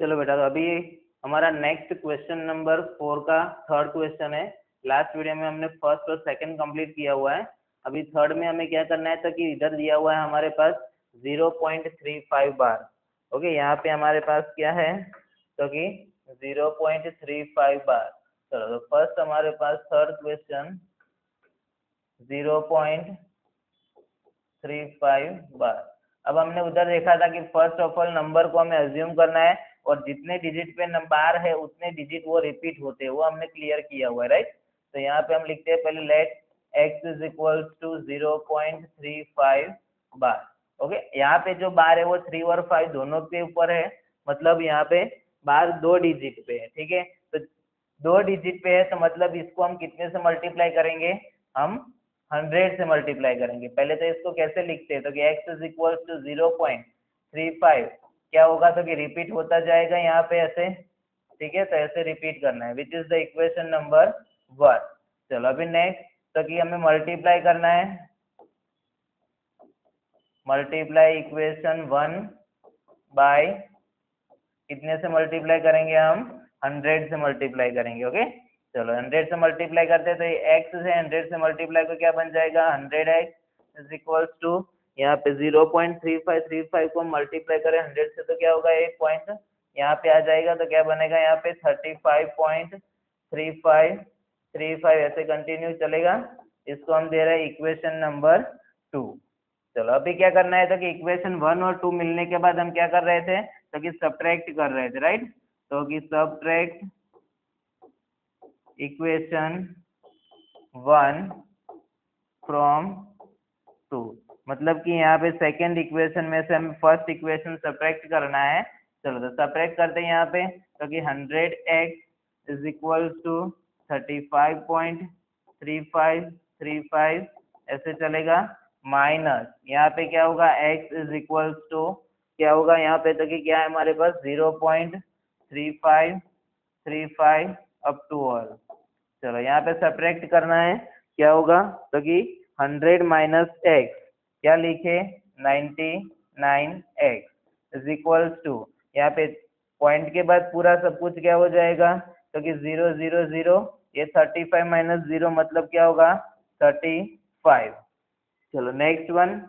चलो बेटा, तो अभी हमारा नेक्स्ट क्वेश्चन नंबर 4 का थर्ड क्वेश्चन है। लास्ट वीडियो में हमने फर्स्ट और सेकंड कंप्लीट किया हुआ है। अभी थर्ड में हमें क्या करना है, तो कि इधर दिया हुआ है हमारे पास 0.35 बार। ओके, यहाँ पे हमारे पास क्या है, तो कि 0.35 बार। चलो, तो फर्स्ट हमारे पास थर्ड क्वेश्चन 0.35 बार। अब हमने उधर देखा था कि फर्स्ट ऑफ ऑल नंबर को हमें अज्यूम करना है और जितने डिजिट पे बार है उतने डिजिट वो रिपीट होते हैं, वो हमने क्लियर किया हुआ है, राइट। तो यहाँ पे हम लिखते हैं पहले let x is equal to 0.35 bar. Okay, यहाँ पे जो बार है वो 3 और 5 दोनों के ऊपर है, मतलब यहाँ पे बार 2 डिजिट पे है। ठीक है, तो 2 डिजिट पे है तो मतलब इसको हम कितने से मल्टीप्लाई करेंगे, हम 100 से मल्टीप्लाई करेंगे। पहले तो इसको कैसे लिखते हैं, तो कि x इज इक्वल टू 0.35 क्या होगा, तो कि रिपीट होता जाएगा यहाँ पे ऐसे। ठीक है, तो ऐसे रिपीट करना है, विच इज द इक्वेशन नंबर 1। चलो अभी नेक्स्ट, तो कि हमें मल्टीप्लाई करना है, मल्टीप्लाई इक्वेशन 1 बाय कितने से मल्टीप्लाई करेंगे, हम 100 से मल्टीप्लाई करेंगे। ओके, चलो 100 से मल्टीप्लाई करते हैं तो ये x से 100 से मल्टीप्लाई को क्या बन जाएगा, 100x इज इक्वल्स टू यहाँ पे 0.35 को मल्टीप्लाई करें 100 से तो क्या होगा, एक पॉइंट यहाँ पे आ जाएगा, तो क्या बनेगा यहाँ पे 35.35 ऐसे कंटिन्यू चलेगा। इसको हम दे रहे हैं इक्वेशन नंबर 2। चलो अभी क्या करना है, तो कि इक्वेशन 1 और 2 मिलने के बाद हम क्या कर रहे थे, तो कि सब्ट्रैक्ट कर रहे थे, राइट। तो कि सब्ट्रैक्ट इक्वेशन 1 फ्रॉम 2, मतलब कि यहाँ पे सेकेंड इक्वेशन में से हमें फर्स्ट इक्वेशन सब्ट्रैक्ट करना है। चलो तो सब्ट्रैक्ट करते हैं यहाँ पे, तो कि 100x इज इक्वल टू 35.35 ऐसे चलेगा, माइनस यहाँ पे क्या होगा, x इज इक्वल टू क्या होगा यहाँ पे, तो कि क्या है हमारे पास 0.35 अप टू ऑल। चलो यहाँ पे सब्ट्रैक्ट करना है, क्या होगा, तो कि 100 माइनस एक्स क्या लिखे 99x इज इक्वल्स टू यहाँ पे पॉइंट के बाद पूरा सब कुछ क्या हो जाएगा, तो कि 0 0 0, ये 35 माइनस 0 मतलब क्या होगा 35। चलो नेक्स्ट वन,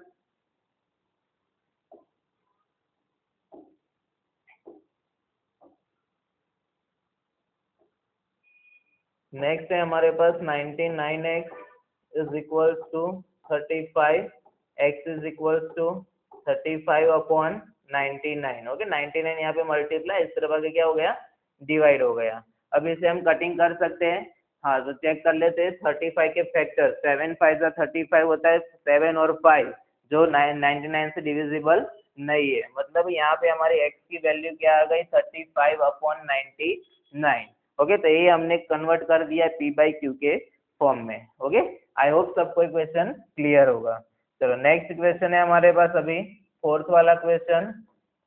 नेक्स्ट है हमारे पास 99x is equal to 35, x is equal to 35 upon 99। Okay, 99 यहाँ पे मल्टीप्लाई, इस तरफ आगे क्या हो गया, डिवाइड हो गया। अब इसे हम कटिंग कर सकते हैं। हाँ, तो चेक कर लेते हैं 35 के फैक्टर, 7 5 35 होता है, 7 और 5 जो 99 से डिविजिबल नहीं है, मतलब यहाँ पे हमारी x की वैल्यू क्या आ गई 35 अपॉन 99। ओके, तो ये हमने कन्वर्ट कर दिया पी बाई क्यू के फॉर्म में। ओके, आई होप सबको क्वेश्चन क्लियर होगा। चलो नेक्स्ट क्वेश्चन है हमारे पास अभी फोर्थ वाला क्वेश्चन।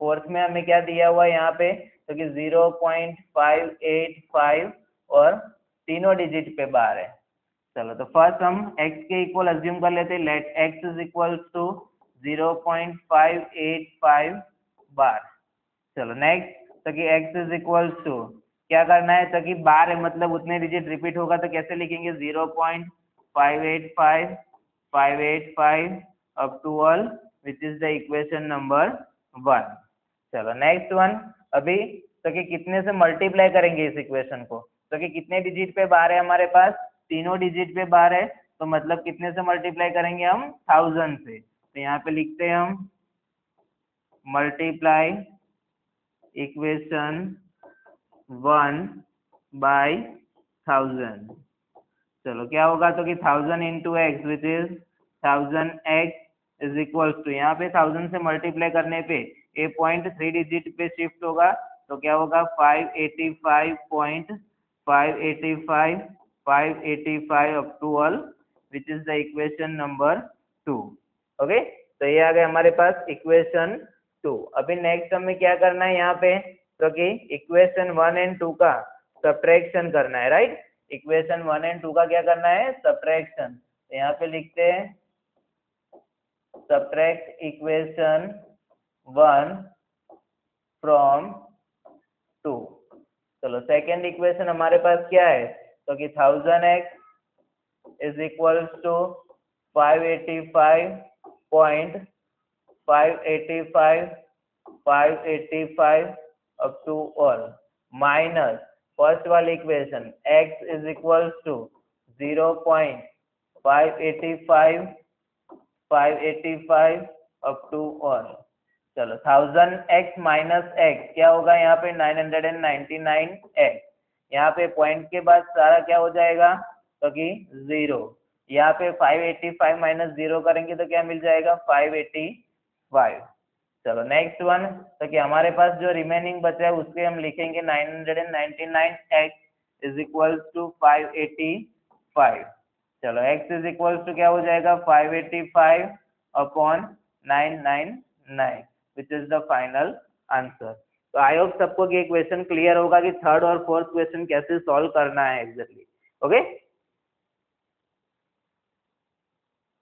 फोर्थ में हमें क्या दिया हुआ है यहाँ पे, तो कि 0.585 और तीनों डिजिट पे बार है। चलो तो फर्स्ट हम x के इक्वल अज्यूम कर लेते हैं, let x is equal to 0.585 bar. चलो नेक्स्ट, तो कि x इज इक्वल टू क्या करना है, तो कि बार है मतलब उतने डिजिट रिपीट होगा, तो कैसे लिखेंगे 0.585 up to all, which is the equation number 1। चलो नेक्स्ट वन, अभी तो कि कितने से मल्टीप्लाई करेंगे इस इक्वेशन को, तो कि कितने डिजिट पे बार है हमारे पास, तीनों डिजिट पे बार है, तो मतलब कितने से मल्टीप्लाई करेंगे हम 1000 से। तो यहाँ पे लिखते हैं हम मल्टीप्लाई इक्वेशन 1 बाई 1000। चलो क्या होगा, तो कि 1000 into x which is 1000x is equal to यहाँ पे 1000 से मल्टीप्लाई करने पे ए पॉइंट 3 डिजिट पे शिफ्ट होगा, तो क्या होगा 585 up to all, which is the equation number 2। Okay, तो ये आ गए हमारे पास इक्वेशन 2। अभी नेक्स्ट हमें क्या करना है यहाँ पे, तो कि इक्वेशन 1 एंड 2 का सब्ट्रैक्शन करना है, राइट। इक्वेशन 1 एंड 2 का क्या करना है, सब्ट्रैक्शन। तो यहाँ पे लिखते हैं सब्ट्रैक्ट इक्वेशन 1 फ्रॉम चलो सेकेंड इक्वेशन हमारे पास क्या है, तो कि 1000x is equals to 585 up to all minus first वाली equation x is equals to 0.585 up to all. चलो 1000x माइनस x क्या होगा यहाँ पे 999x, यहाँ पे पॉइंट के बाद सारा क्या हो जाएगा, तो कि 0, यहाँ पे 585 माइनस 0 करेंगे तो क्या मिल जाएगा 585। चलो नेक्स्ट वन, तो कि हमारे पास जो रिमेनिंग बचा है उसके हम लिखेंगे 999x इज इक्वल्स टू 585। चलो x इज इक्वल्स टू क्या हो जाएगा 585 upon 999 which is the final answer. तो आई होप सबको ये क्वेश्चन क्लियर होगा कि थर्ड और फोर्थ क्वेश्चन कैसे सॉल्व करना है एग्जैक्टली। ओके